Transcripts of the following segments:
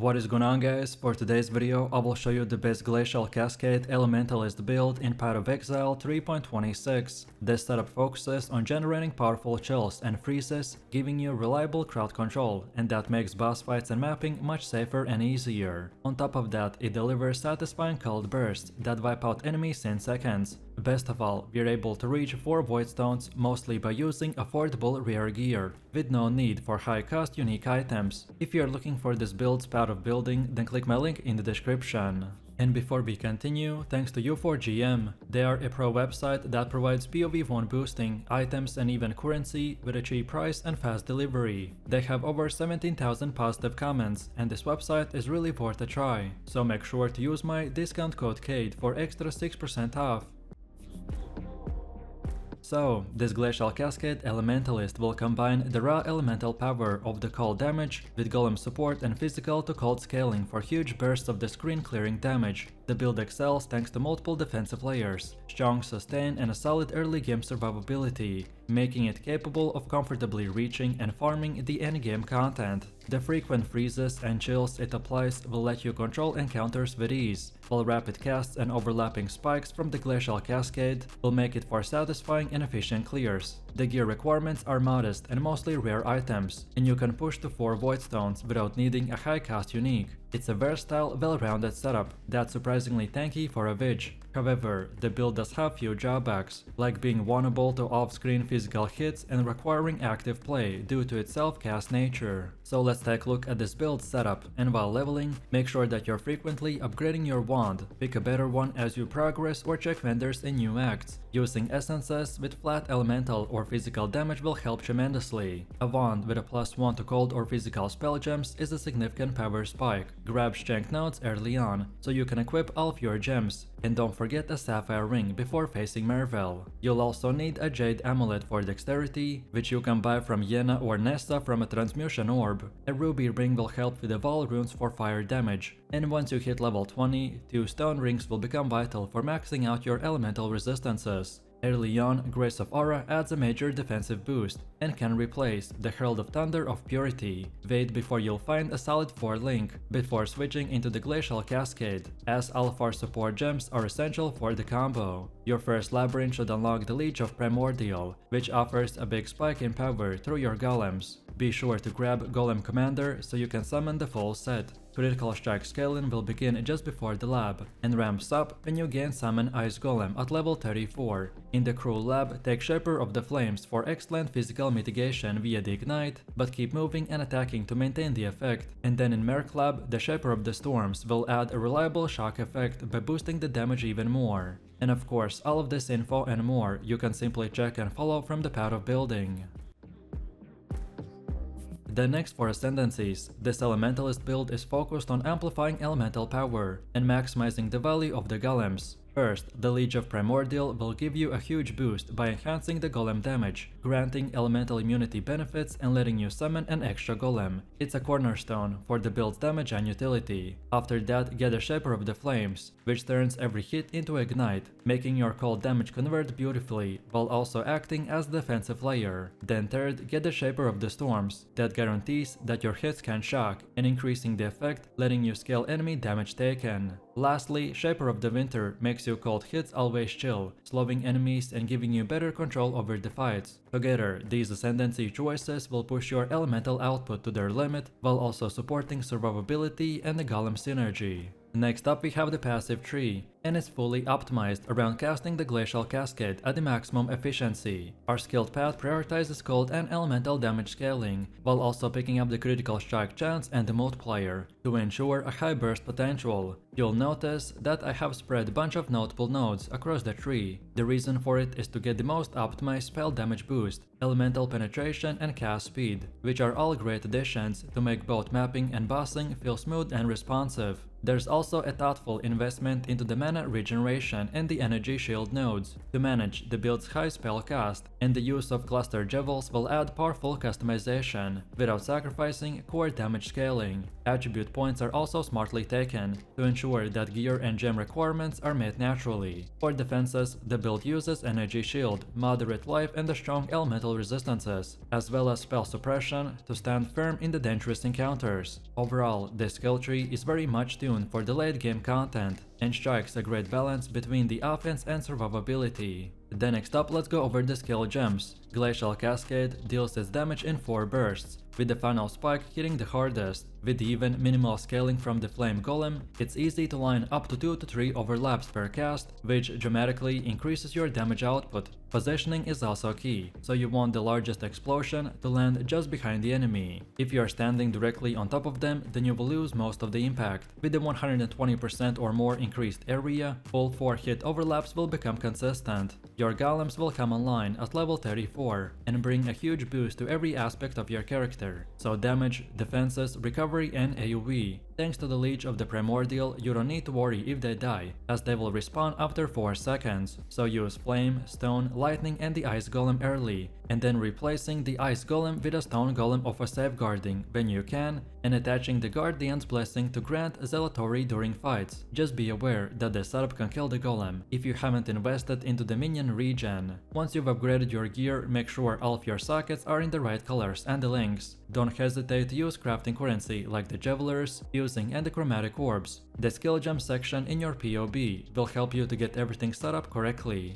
What is going on, guys? For today's video I will show you the best Glacial Cascade Elementalist build in Path of Exile 3.26. This setup focuses on generating powerful chills and freezes, giving you reliable crowd control, and that makes boss fights and mapping much safer and easier. On top of that, it delivers satisfying cold bursts that wipe out enemies in seconds. Best of all, we're able to reach 4 voidstones mostly by using affordable rare gear, with no need for high-cost unique items. If you're looking for this build's path of building, then click my link in the description. And before we continue, thanks to U4GM, they are a pro website that provides PoE 1 boosting, items and even currency with a cheap price and fast delivery. They have over 17,000 positive comments, and this website is really worth a try, so make sure to use my discount code KADE for extra 6% off. So, this Glacial Cascade Elementalist will combine the raw elemental power of the cold damage with golem support and physical to cold scaling for huge bursts of the screen clearing damage. The build excels thanks to multiple defensive layers, strong sustain and a solid early game survivability, making it capable of comfortably reaching and farming the endgame content. The frequent freezes and chills it applies will let you control encounters with ease, while rapid casts and overlapping spikes from the Glacial Cascade will make it for satisfying and efficient clears. The gear requirements are modest and mostly rare items, and you can push to 4 voidstones without needing a high cost unique. It's a versatile, well-rounded setup that's surprisingly tanky for a witch. However, the build does have few drawbacks, like being vulnerable to off-screen physical hits and requiring active play due to its self-cast nature. So let's take a look at this build setup, and while leveling, make sure that you're frequently upgrading your wand. Pick a better one as you progress or check vendors in new acts. Using essences with flat elemental or physical damage will help tremendously. A wand with a +1 to cold or physical spell gems is a significant power spike. Grab strength nodes early on, so you can equip all of your gems. And don't forget a sapphire ring before facing Mervel. You'll also need a jade amulet for dexterity, which you can buy from Yena or Nesta from a transmutation orb. A ruby ring will help with the wall runes for fire damage. And once you hit level 20, 2 stone rings will become vital for maxing out your elemental resistances. Early on, Grace of Aura adds a major defensive boost and can replace the Herald of Thunder of Purity. Wait before you'll find a solid 4 link before switching into the Glacial Cascade, as Alphar support gems are essential for the combo. Your first labyrinth should unlock the Leech of Primordial, which offers a big spike in power through your golems. Be sure to grab Golem Commander so you can summon the full set. Critical strike scaling will begin just before the lab, and ramps up when you gain summon Ice Golem at level 34. In the Cruel Lab, take Shaper of the Flames for excellent physical mitigation via the Ignite, but keep moving and attacking to maintain the effect. And then in Merc Lab, the Shaper of the Storms will add a reliable shock effect by boosting the damage even more. And of course, all of this info and more you can simply check and follow from the path of building. Then next for Ascendancies, this Elementalist build is focused on amplifying elemental power and maximizing the value of the golems. First, the Leech of Primordial will give you a huge boost by enhancing the golem damage, granting elemental immunity benefits and letting you summon an extra golem. It's a cornerstone for the build's damage and utility. After that, get a Shaper of the Flames, which turns every hit into Ignite, making your cold damage convert beautifully, while also acting as a defensive layer. Then third, get the Shaper of the Storms, that guarantees that your hits can shock, and increasing the effect, letting you scale enemy damage taken. Lastly, Shaper of the Winter makes your cold hits always chill, slowing enemies and giving you better control over the fights. Together, these Ascendancy choices will push your elemental output to their limit, while also supporting survivability and the golem synergy. Next up we have the passive tree, and it's fully optimized around casting the Glacial Cascade at the maximum efficiency. Our skilled path prioritizes cold and elemental damage scaling, while also picking up the critical strike chance and the multiplier to ensure a high burst potential. You'll notice that I have spread a bunch of notable nodes across the tree. The reason for it is to get the most optimized spell damage boost, elemental penetration and cast speed, which are all great additions to make both mapping and bossing feel smooth and responsive. There's also a thoughtful investment into the mana regeneration and the energy shield nodes to manage the build's high spell cast, and the use of cluster jewels will add powerful customization without sacrificing core damage scaling. Attribute points are also smartly taken to ensure that gear and gem requirements are met naturally. For defenses, the build uses energy shield, moderate life and the strong elemental resistances, as well as spell suppression to stand firm in the dangerous encounters. Overall, this skill tree is very much tuned for the late game content and strikes a great balance between the offense and survivability. Then next up, let's go over the skill gems. Glacial Cascade deals its damage in 4 bursts, with the final spike hitting the hardest. With even minimal scaling from the Flame Golem, it's easy to line up to 2 to 3 overlaps per cast, which dramatically increases your damage output. Positioning is also key, so you want the largest explosion to land just behind the enemy. If you are standing directly on top of them, then you will lose most of the impact. With the 120% or more increased area, full 4 hit overlaps will become consistent. Your golems will come online at level 34 and bring a huge boost to every aspect of your character. So damage, defenses, recovery and AoE. Thanks to the Leech of the Primordial, you don't need to worry if they die, as they will respawn after 4 seconds. So use Flame, Stone, Lightning and the Ice Golem early, and then replacing the Ice Golem with a Stone Golem of a safeguarding when you can, and attaching the Guardian's Blessing to grant Zealotry during fights. Just be aware that the setup can kill the Golem if you haven't invested into the minion regen. Once you've upgraded your gear, make sure all of your sockets are in the right colors and the links. Don't hesitate to use crafting currency like the Javelers, Fusing and the Chromatic Orbs. The skill gem section in your PoB will help you to get everything set up correctly.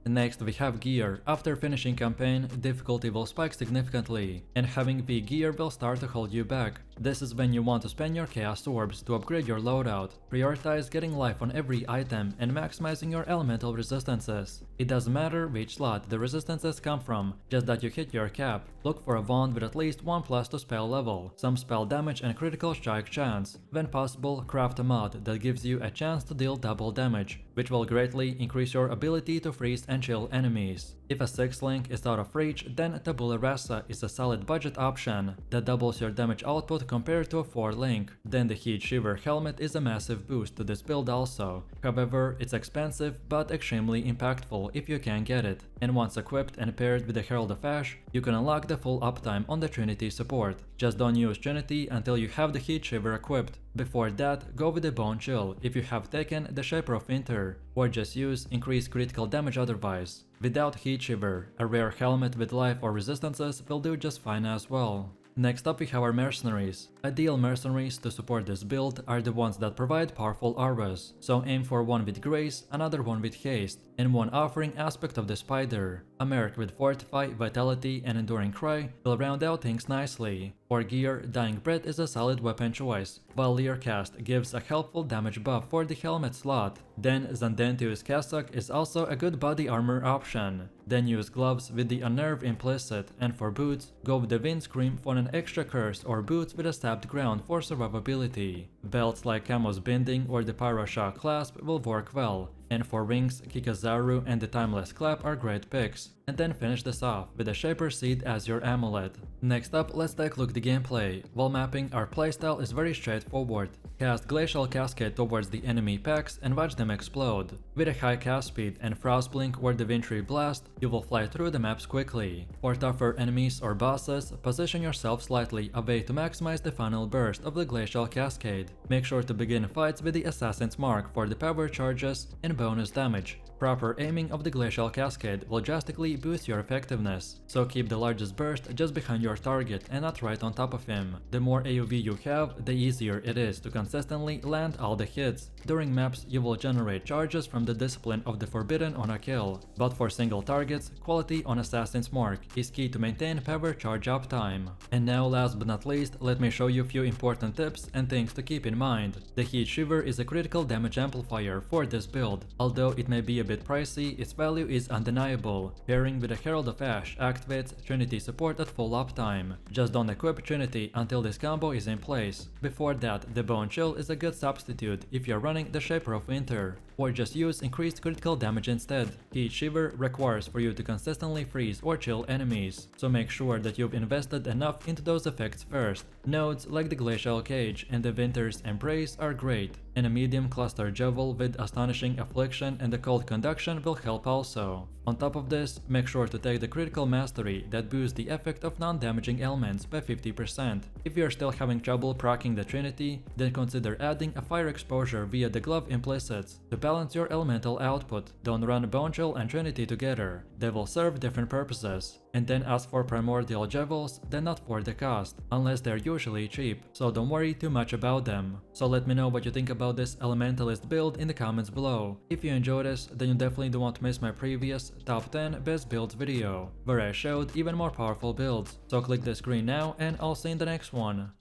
Next we have gear. After finishing campaign, difficulty will spike significantly, and having weak gear will start to hold you back. This is when you want to spend your chaos orbs to upgrade your loadout. Prioritize getting life on every item and maximizing your elemental resistances. It doesn't matter which slot the resistances come from, just that you hit your cap. Look for a wand with at least 1+ to spell level, some spell damage and critical strike chance. When possible, craft a mod that gives you a chance to deal double damage, which will greatly increase your ability to freeze and chill enemies. If a 6 link is out of reach, then Tabula Rasa is a solid budget option that doubles your damage output compared to a 4 link. Then the Heat Shiver helmet is a massive boost to this build also. However, it's expensive but extremely impactful if you can get it. And once equipped and paired with the Herald of Ash, you can unlock the full uptime on the Trinity support. Just don't use Trinity until you have the Heat Shiver equipped. Before that, go with the Bone Chill if you have taken the Shaper of Winter, or just use increased critical damage otherwise. Without Heat Shiver, a rare helmet with life or resistances will do just fine as well. Next up we have our Mercenaries. Ideal Mercenaries to support this build are the ones that provide powerful auras, so aim for one with Grace, another one with Haste, and one offering aspect of the Spider. A Merc with Fortify, Vitality and Enduring Cry will round out things nicely. For gear, Dying Breath is a solid weapon choice, while Leer Cast gives a helpful damage buff for the helmet slot. Then Zandentius Cassock is also a good body armor option. Then use gloves with the Unnerve implicit, and for boots, go with the Windscream for an extra curse or boots with a stabbed ground for survivability. Belts like Camo's Binding or the Pyroshock Clasp will work well. And for rings, Kikazaru and the Timeless Clap are great picks. And then finish this off with the Shaper Seed as your amulet. Next up, let's take a look at the gameplay. While mapping, our playstyle is very straightforward. Cast Glacial Cascade towards the enemy packs and watch them explode. With a high cast speed and Frostblink or the Wintry Blast, you will fly through the maps quickly. For tougher enemies or bosses, position yourself slightly away to maximize the final burst of the Glacial Cascade. Make sure to begin fights with the Assassin's Mark for the power charges and bonus damage. Proper aiming of the Glacial Cascade will drastically boost your effectiveness, so keep the largest burst just behind your target and not right on top of him. The more AoV you have, the easier it is to consistently land all the hits. During maps, you will generate charges from the Discipline of the Forbidden on a kill, but for single targets, quality on Assassin's Mark is key to maintain power charge uptime. And now, last but not least, let me show you a few important tips and things to keep in mind. The Heat Shiver is a critical damage amplifier for this build. Although it may be a bit pricey, its value is undeniable. Pairing with a Herald of Ash activates Trinity support at full uptime. Just don't equip Trinity until this combo is in place. Before that, the Bone Chill is a good substitute if you're running the Shaper of Winter, or just use increased critical damage instead. Heat Shiver requires for you to consistently freeze or chill enemies, so make sure that you've invested enough into those effects first. Nodes like the Glacial Cage and the Winter's Embrace are great. and a medium cluster Jewel with Astonishing Affliction and the Cold Conduction will help also. On top of this, make sure to take the Critical Mastery that boosts the effect of non-damaging elements by 50%. If you're still having trouble proccing the Trinity, then consider adding a Fire Exposure via the Glove Implicits to balance your elemental output. Don't run Bone Chill and Trinity together, they will serve different purposes. And then as for Primordial Jewels, they're not for the cost, unless they're usually cheap, so don't worry too much about them. So let me know what you think about this Elementalist build in the comments below. If you enjoyed this, then you definitely don't want to miss my previous top 10 best builds video, where I showed even more powerful builds. So click the screen now and I'll see you in the next one.